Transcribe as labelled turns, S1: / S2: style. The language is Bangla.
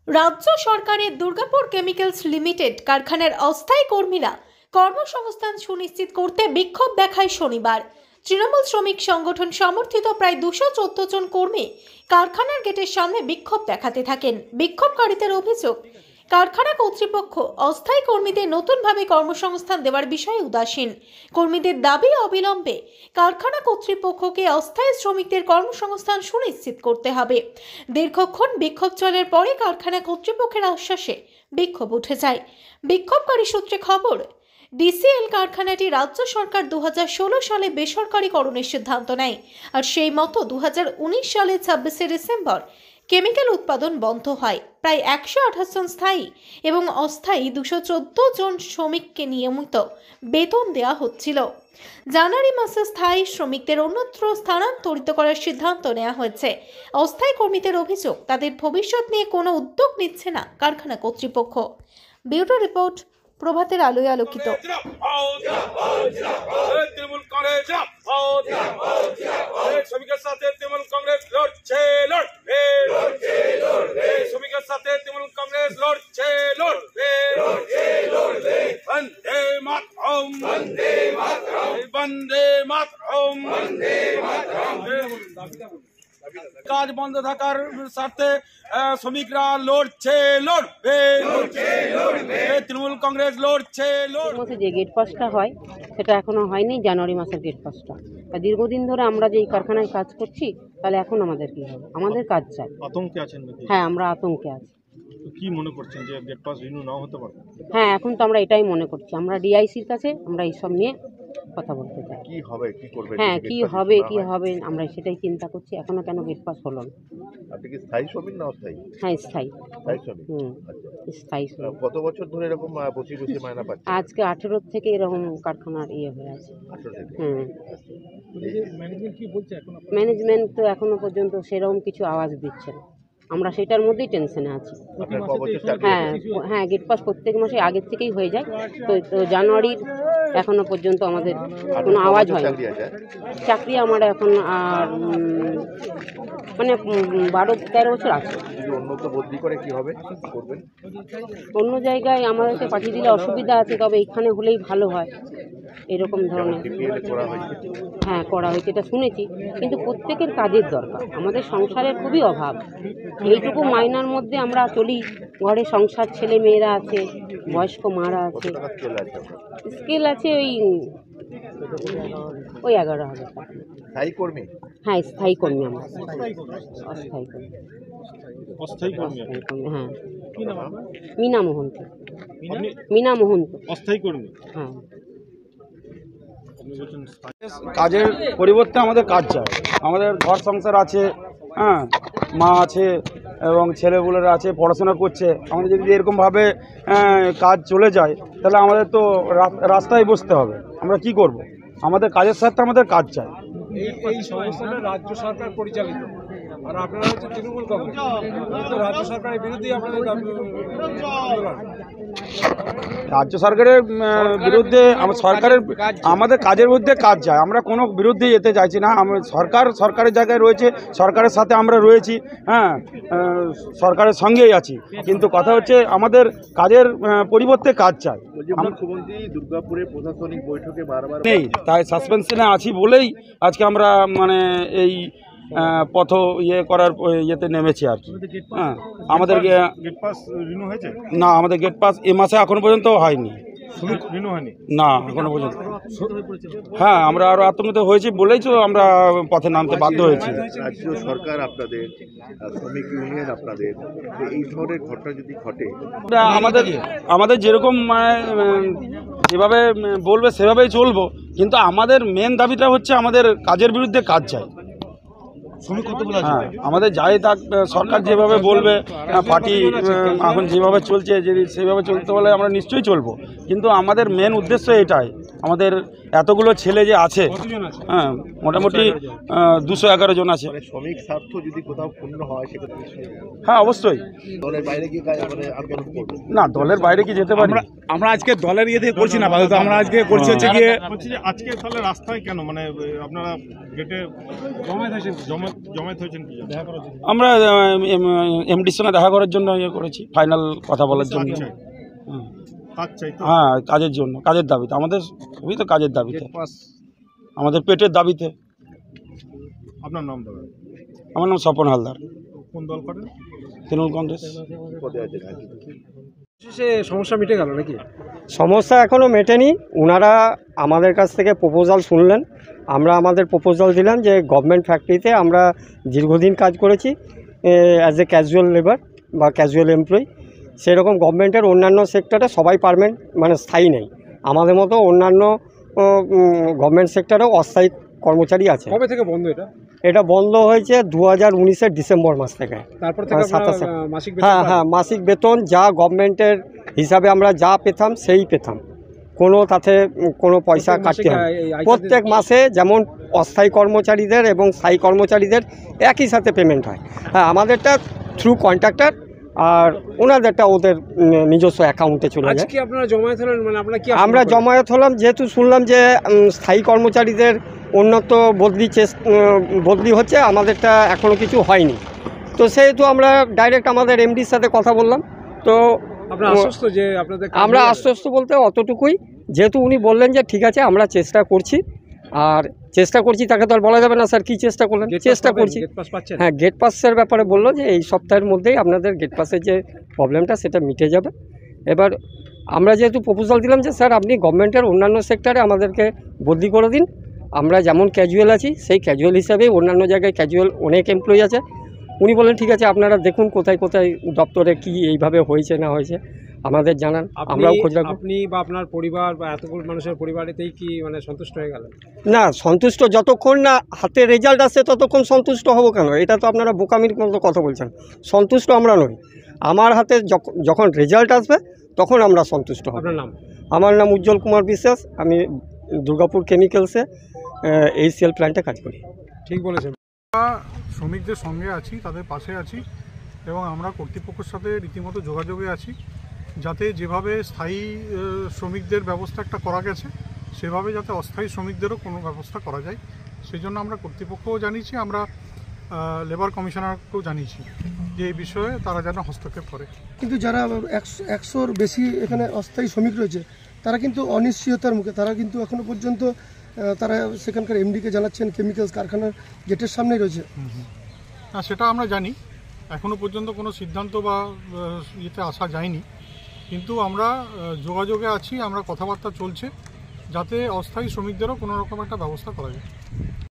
S1: রাজ্য সরকারের দুর্গাপুর কেমিক্যালস লিমিটেড কারখানার অস্থায়ী কর্মীরা কর্মসংস্থান সুনিশ্চিত করতে বিক্ষোভ দেখায় শনিবার। তৃণমূল শ্রমিক সংগঠন সমর্থিত প্রায় 214 জন কর্মী কারখানার গেটের সামনে বিক্ষোভ দেখাতে থাকেন। বিক্ষোভকারীদের অভিযোগ, কারখানা কর্তৃপক্ষ অস্থায়ী কর্মীদের নতুনভাবে কর্মসংস্থান দেওয়ার বিষয়ে উদাসীন। কর্মীদের দাবি, অবিলম্বে কারখানা কর্তৃপক্ষকে অস্থায়ী শ্রমিকদের কর্মসংস্থান সুনিশ্চিত করতে হবে। দীর্ঘক্ষণ বিক্ষোভ চলার পরে কারখানা কর্তৃপক্ষের আশ্বাসে বিক্ষোভ উঠে যায়। বিক্ষোভকারী সূত্রে খবর, ডিসিএল কারখানাটি রাজ্য সরকার 2016 সালে বেসরকারীকরণের সিদ্ধান্ত নেয়, আর সেই মতো 2019 সালের 26 ডিসেম্বর কেমিক্যাল উৎপাদন বন্ধ হয়। প্রায় 128 জন স্থায়ী এবং অস্থায়ী 214 জন শ্রমিককে নিয়মিত বেতন দেওয়া হচ্ছিল। জানুয়ারি মাসে স্থায়ী শ্রমিকদের অন্যত্র স্থানান্তরিত করার সিদ্ধান্ত নেওয়া হয়েছে। অস্থায়ী কর্মীদের অভিযোগ, তাদের ভবিষ্যৎ নিয়ে কোনো উদ্যোগ নিচ্ছে না কারখানা কর্তৃপক্ষ। ব্যুরো রিপোর্ট, প্রভাতের আলোয় আলোকিত।
S2: শ্রমিকের সাথে তৃণমূল কংগ্রেস লড়ছে, লড়বে। শ্রমিকের সাথে তৃণমূল কংগ্রেস লড়ছে, লড়বে। বন্দে মাতরম, বন্দে মাতরম, বন্দে মাতরম। কাজ বন্ধ থাকার স্বার্থে শ্রমিকরা লড়ছে, লড়বে। তৃণমূল কংগ্রেস লড়ছে, লড়বে।
S3: যে গেট পাসটা হয় সেটা এখনো হয়নি। জানুয়ারি মাসের গেট পাসটা দীর্ঘদিন ধরে আমরা যে এই কারখানায় কাজ করছি, তাহলে এখন আমাদের কি হবে? আমাদের কাজ চাই।
S4: আতঙ্কে আছেন নাকি?
S3: হ্যাঁ, আমরা আতঙ্কে আছি।
S4: কি মনে করছেন যে গেট পাস রিনিউ নাও হতে পারে?
S3: হ্যাঁ, এখন তো আমরা এটাই মনে করছি। আমরা ডিআইসির কাছে আমরা এইসব নিয়ে কথা বলতে চাই।
S4: কি হবে, কি করবে?
S3: হ্যাঁ, কি হবে কি হবে আমরা সেটাই চিন্তা করছি। এখনো কেন গেট পাস হলো না?
S4: আপনি কি স্থায়ী শ্রমিক না অস্থায়ী?
S3: হ্যাঁ, স্থায়ী।
S4: স্থায়ী শ্রমিক। আচ্ছা,
S3: স্থায়ী শ্রমিক।
S4: কত বছর ধরে এরকম বসে বসে মায়না পাচ্ছেন?
S3: আজকে 18 থেকে এরকম কারখানার হয়ে আছে।
S4: 18 থেকে।
S2: ম্যানেজমেন্ট কি বলছে এখন?
S3: ম্যানেজমেন্ট তো এখনো পর্যন্ত সেরকম কিছু আওয়াজ দিচ্ছে না। আমরা সেটার মধ্যেই টেনশনে আছি।
S4: আপনার ক বছর চাকরি?
S3: হ্যাঁ, গেট পাস প্রত্যেক মাসে আগের থেকেই হয়ে যায়। তো জানুয়ারির এখনো পর্যন্ত আমাদের কোনো আওয়াজ হয় না। চাকরি আমার এখন আর মানে 12-13 বছর আছে।
S4: যদি অন্যত্র বদলি করে কি হবে, কি করবেন?
S3: অন্য জায়গায় আমাদেরকে পাঠিয়ে দিলে অসুবিধা আছে, তবে এখানে হলেই ভালো হয় এরকম ধরনের। হ্যাঁ, করা হয়েছে, এটা শুনেছি, কিন্তু প্রত্যেকের কাজের দরকার। আমাদের সংসারের খুবই অভাব। এইটুকু মাইনার মধ্যে আমরা চলি। ঘরে সংসার, ছেলে মেয়েরা আছে, বয়স্ক মারা আছে। স্কেল আছে ওই 11,000 টাকা।
S4: স্থায়ী কর্মী?
S3: হ্যাঁ, স্থায়ী কর্মী আমরা। অস্থায়ী কর্মী।
S4: অস্থায়ী কর্মী?
S3: হ্যাঁ। মিনা মোহন্ত। মিনা মোহন্ত
S4: অস্থায়ী কর্মী?
S3: হ্যাঁ।
S5: কাজের পরিবর্তে আমাদের কাজ চাই। আমাদের ঘর সংসার আছে, হ্যাঁ, মা আছে এবং ছেলেগুলোরা আছে, পড়াশোনা করছে। আমাদের যদি এরকমভাবে কাজ চলে যায়, তাহলে আমাদের তো রাস্তায় বসতে হবে। আমরা কি করব? আমাদের কাজের সাথে আমাদের কাজ চাই।
S2: এই সমস্যাটা রাজ্য সরকার পরিচালিত, আর আপনারা হচ্ছে তৃণমূল কংগ্রেস, কিন্তু রাজ্য সরকারের বিরুদ্ধে আপনাদের
S5: রাজ্য সরকারের বিরুদ্ধে আমাদের কাজের মধ্যে কাজ চাই। আমরা কোনো বিরুদ্ধে যেতে চাইছি না। সরকারের জায়গায় রয়েছে, সরকারের সাথে আমরা রয়েছি, হ্যাঁ, সরকারের সঙ্গেই আছি। কিন্তু কথা হচ্ছে আমাদের কাজের পরিবর্তে কাজ চাই।
S4: মুখ্যমন্ত্রী দুর্গাপুরে প্রশাসনিক বৈঠকে বারবার
S5: নেই, তাই সাসপেনশনে আছি বলেই আজকে আমরা মানে এই পথ করার ইয়েতে নেমেছি আর কি। হ্যাঁ, আমাদের
S4: গেট পাস রিনিউ হয়েছে
S5: না, আমাদের গেট পাস এ মাসে এখনো পর্যন্ত হয়নি।
S4: রিনিউ হয়নি
S5: না, এখনো পর্যন্ত। হ্যাঁ, আমরা আরো আতঙ্কিত হয়েছি বলেই তো আমরা পথে নামতে বাধ্য হয়েছি।
S4: রাজ্য সরকার আপনাদের, শ্রমিক ইউনিয়ন আপনাদের, এই ধরনের ঘটনা যদি ঘটে,
S5: আমাদের যেরকম যেভাবে বলবে সেভাবেই চলবো, কিন্তু আমাদের মেন দাবিটা হচ্ছে আমাদের কাজের বিরুদ্ধে কাজ চাই। হ্যাঁ, আমাদের যাই থাক, সরকার যেভাবে বলবে, পার্টি এখন যেভাবে চলছে, যদি সেভাবে চলতে বলে আমরা নিশ্চয়ই চলবো, কিন্তু আমাদের মেন উদ্দেশ্য এটাই, আমাদের এতগুলো ছেলে যে আছে,
S2: কতজন আছে?
S5: হ্যাঁ মোটামুটি 211 জন আছে।
S4: মানে শ্রমিক স্বার্থ যদি কোথাও ক্ষুণ্ণ হয় সেক্ষেত্রে
S5: হ্যাঁ অবশ্যই।
S4: দলের বাইরে গিয়ে মানে আন্দোলন করবে?
S5: না, দলের বাইরে কি যেতে পারি?
S6: আমরা আজকে দলের ইয়ে থেকে করছি না, আপাতত আমরা আজকে করছি হচ্ছে গিয়ে
S7: বলছি যে আজকে তাহলে রাস্তায় কেন, মানে আপনারা গেটে জমায়েত হয়েছেন কি দেখা করার জন্য?
S5: আমরা এমডির সঙ্গে দেখা করার জন্য ইয়ে করেছি, ফাইনাল কথা বলার জন্য। হুম।
S7: কাজ চাই তো?
S5: হ্যাঁ, কাজের জন্য, কাজের দাবিতে, আমাদের সবই তো কাজের দাবিতে, আমাদের পেটের দাবিতে।
S7: আপনার নাম দাদা?
S5: আমার নাম স্বপন হালদার,
S7: কোন দল করেন?
S5: তৃণমূল কংগ্রেস।
S4: পদে আছে
S2: সে সমস্যা মিটে গেল নাকি?
S8: সমস্যা এখনও মেটেনি। ওনারা আমাদের কাছ থেকে প্রপোজাল শুনলেন, আমরা আমাদের প্রপোজাল দিলাম যে গভর্নমেন্ট ফ্যাক্টরিতে আমরা দীর্ঘদিন কাজ করেছি অ্যাজ এ ক্যাজুয়াল লেবার বা ক্যাজুয়াল এমপ্লয়ি। সেরকম গভর্নমেন্টের অন্যান্য সেক্টরে সবাই পার্মানেন্ট মানে স্থায়ী নেই, আমাদের মতো অন্যান্য গভর্নমেন্ট সেক্টরেও অস্থায়ী কর্মচারী আছে।
S2: কবে থেকে বন্ধ এটা?
S8: এটা বন্ধ হয়েছে 2019-এর ডিসেম্বর মাস থেকে।
S2: তারপর থেকে আপনারা
S8: 27
S2: মাসিক বেতন
S8: হ্যাঁ
S2: পান?
S8: হ্যাঁ, মাসিক বেতন যা গভর্নমেন্টের হিসাবে আমরা যা পেতাম সেই পেতাম, কোনো তাতে কোনো পয়সা
S2: প্রত্যেক মাসে
S8: কাটতে হয়
S2: এই আইসা
S8: প্রত্যেক মাসে, যেমন অস্থায়ী কর্মচারীদের এবং স্থায়ী কর্মচারীদের একই সাথে পেমেন্ট হয়। হ্যাঁ, আমাদেরটা থ্রু কন্ট্রাক্টর আর ওনাদেরটা ওদের নিজস্ব অ্যাকাউন্টে চলে যায়।
S2: আজকে আপনারা জমায়েত হলেন, মানে আপনারা কি
S8: আমরা জমায়েত হলাম যেহেতু শুনলাম যে স্থায়ী কর্মচারীদের উন্নত বদলি হচ্ছে, আমাদেরটা এখনও কিছু হয়নি, তো সেহেতু আমরা ডাইরেক্ট আমাদের এমডির সাথে কথা বললাম। তো
S2: আপনারা আশ্বস্ত যে আপনাদের কাজ
S8: আমরা
S2: হয়ে যাবে?
S8: আশ্বস্ত বলতে অতটুকুই, যেহেতু উনি বললেন যে ঠিক আছে আমরা চেষ্টা করছি, আর চেষ্টা করছি তাকে তো আর বলা যাবে না স্যার কী চেষ্টা করলেন,
S2: গেট পাস
S8: চেষ্টা
S2: পাবেন?
S8: করছি।
S2: গেট পাস পাচ্ছেন?
S8: হ্যাঁ, গেট পাসের ব্যাপারে বললো যে এই সপ্তাহের মধ্যেই আপনাদের গেট পাসের যে প্রবলেমটা সেটা মিটে যাবে। এবার আমরা যেহেতু প্রপোজাল দিলাম যে স্যার আপনি গভর্নমেন্টের অন্যান্য সেক্টরে আমাদেরকে বদলি করে দিন, আমরা যেমন ক্যাজুয়াল আছি সেই ক্যাজুয়াল হিসাবেই অন্যান্য জায়গায় ক্যাজুয়াল অনেক এমপ্লয়ি আছে। উনি বলেন ঠিক আছে আপনারা দেখুন কোথায় কোথায় দপ্তরে কি এইভাবে হয়েছে না হয়েছে আমাদের জানান, আমরাও খোঁজ রাখবো।
S2: আপনি বা আপনার পরিবার বা এতগুলো মানুষের পরিবারেতেই কি মানে সন্তুষ্ট হয়ে গেলেন?
S8: না, সন্তুষ্ট যতক্ষণ না হাতে রেজাল্ট আসছে ততক্ষণ সন্তুষ্ট হব কেন? এটা তো আপনারা বোকামির মতো কথা বলছেন। সন্তুষ্ট আমরা নই, আমার হাতে যখন রেজাল্ট আসবে তখন আমরা সন্তুষ্ট হব।
S2: আপনার নাম?
S8: আমার নাম উজ্জ্বল কুমার বিশ্বাস, আমি দুর্গাপুর কেমিক্যালসে এইচসিএল প্ল্যান্টে কাজ করি।
S2: ঠিক বলেছেন।
S7: শ্রমিকদের সঙ্গে আছি, তাদের পাশে আছি এবং আমরা কর্তৃপক্ষের সাথে রীতিমতো যোগাযোগে আছি, যাতে যেভাবে স্থায়ী শ্রমিকদের ব্যবস্থা একটা করা গেছে সেভাবে যাতে অস্থায়ী শ্রমিকদেরও কোনো ব্যবস্থা করা যায়, সেই জন্য আমরা কর্তৃপক্ষও জানিয়েছি, আমরা লেবার কমিশনারকেও জানিয়েছি যে এই বিষয়ে তারা যেন হস্তক্ষেপ করে।
S9: কিন্তু যারা 100-র বেশি এখানে অস্থায়ী শ্রমিক রয়েছে তারা কিন্তু অনিশ্চয়তার মুখে, তারা কিন্তু এখনো পর্যন্ত তারা সেখানকার এমডিকে জানাচ্ছেন কেমিক্যালস কারখানার গেটের সামনেই রয়েছে।
S7: না, সেটা আমরা জানি, এখনও পর্যন্ত কোনো সিদ্ধান্ত বা ইয়েতে আসা যায়নি, কিন্তু আমরা যোগাযোগে আছি, আমরা কথাবার্তা চলছে যাতে অস্থায়ী শ্রমিকদেরও কোনো রকম একটা ব্যবস্থা করা যায়।